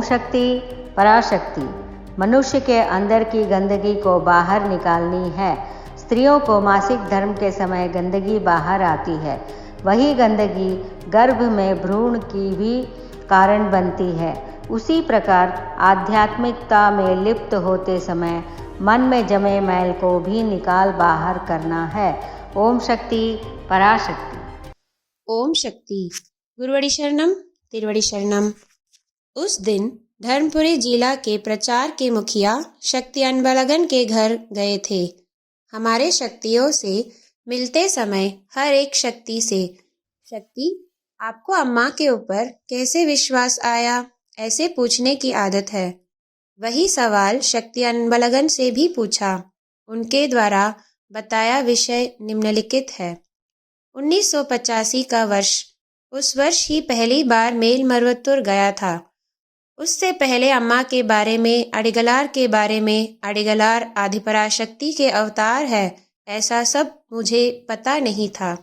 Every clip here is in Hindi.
ओम शक्ति पराशक्ति। मनुष्य के अंदर की गंदगी को बाहर निकालनी है। स्त्रियों को मासिक धर्म के समय गंदगी बाहर आती है। वही गंदगी गर्भ में भ्रूण की भी कारण बनती है। उसी प्रकार आध्यात्मिकता में लिप्त होते समय मन में जमे मैल को भी निकाल बाहर करना है। ओम शक्ति पराशक्ति। ओम शक्ति। गुरुवड़ी शरणम तिरुवड़ी शरणम। उस दिन धर्मपुरी जिला के प्रचार के मुखिया शक्ति अनबलगन के घर गए थे। हमारे शक्तियों से मिलते समय हर एक शक्ति से, शक्ति आपको अम्मा के ऊपर कैसे विश्वास आया, ऐसे पूछने की आदत है। वही सवाल शक्ति अनबलगन से भी पूछा। उनके द्वारा बताया विषय निम्नलिखित है। 1985 का वर्ष। उस वर्ष ही पहली बार मेल मरवतुर गया था। उससे पहले अम्मा के बारे में, अडिगलार के बारे में, अडिगलार आदिपराशक्ति के अवतार है, ऐसा सब मुझे पता नहीं था।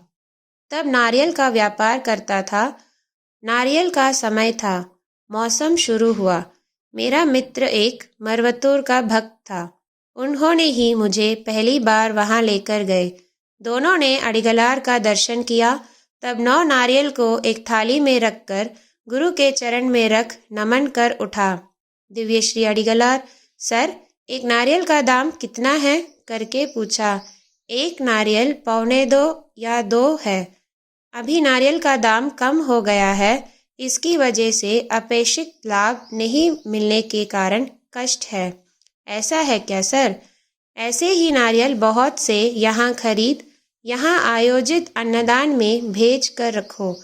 तब नारियल का व्यापार करता था। नारियल का समय था। मौसम शुरू हुआ। मेरा मित्र एक मरवतुर का भक्त था। उन्होंने ही मुझे पहली बार वहां लेकर गए। दोनों ने अडिगलार का दर्शन किया। तब 9 नारियल को एक थाली में रखकर गुरु के चरण में रख नमन कर उठा। दिव्य श्री अडिगलार, सर एक नारियल का दाम कितना है करके पूछा। एक नारियल 1.25 या 2 है। अभी नारियल का दाम कम हो गया है, इसकी वजह से अपेक्षित लाभ नहीं मिलने के कारण कष्ट है। ऐसा है क्या सर? ऐसे ही नारियल बहुत से यहाँ खरीद, यहाँ आयोजित अन्नदान में भेज कर रखो।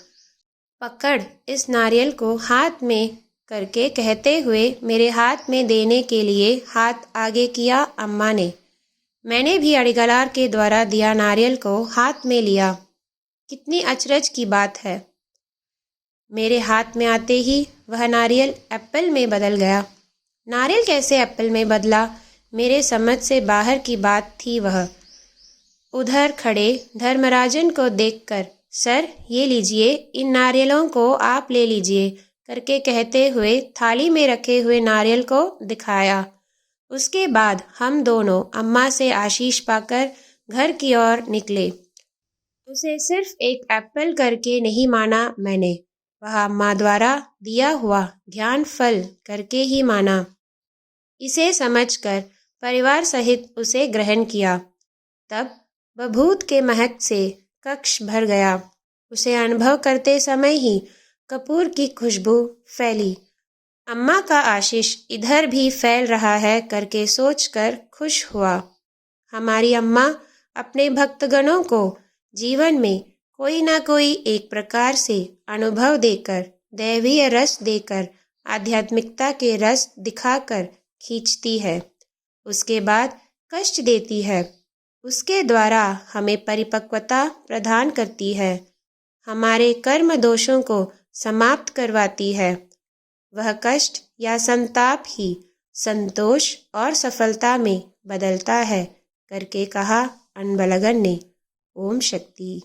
पकड़ इस नारियल को हाथ में करके कहते हुए मेरे हाथ में देने के लिए हाथ आगे किया अम्मा ने। मैंने भी अडिगलार के द्वारा दिया नारियल को हाथ में लिया। कितनी अचरज की बात है। मेरे हाथ में आते ही वह नारियल एप्पल में बदल गया। नारियल कैसे एप्पल में बदला, मेरे समझ से बाहर की बात थी वह। उधर खड़े धर्मराजन को देखकर, सर ये लीजिए, इन नारियलों को आप ले लीजिए करके कहते हुए थाली में रखे हुए नारियल को दिखाया। उसके बाद हम दोनों अम्मा से आशीष पाकर घर की ओर निकले। उसे सिर्फ एक एप्पल करके नहीं माना मैंने, वह अम्मा द्वारा दिया हुआ ज्ञान फल करके ही माना। इसे समझकर परिवार सहित उसे ग्रहण किया। तब बभूत के महक से कक्ष भर गया। उसे अनुभव करते समय ही कपूर की खुशबू फैली। अम्मा का आशीष इधर भी फैल रहा है करके सोचकर खुश हुआ। हमारी अम्मा अपने भक्तगणों को जीवन में कोई ना कोई एक प्रकार से अनुभव देकर, दैवीय रस देकर, आध्यात्मिकता के रस दिखाकर खींचती है। उसके बाद कष्ट देती है। उसके द्वारा हमें परिपक्वता प्रदान करती है। हमारे कर्म दोषों को समाप्त करवाती है। वह कष्ट या संताप ही संतोष और सफलता में बदलता है करके कहा अनबलगन ने। ओम शक्ति।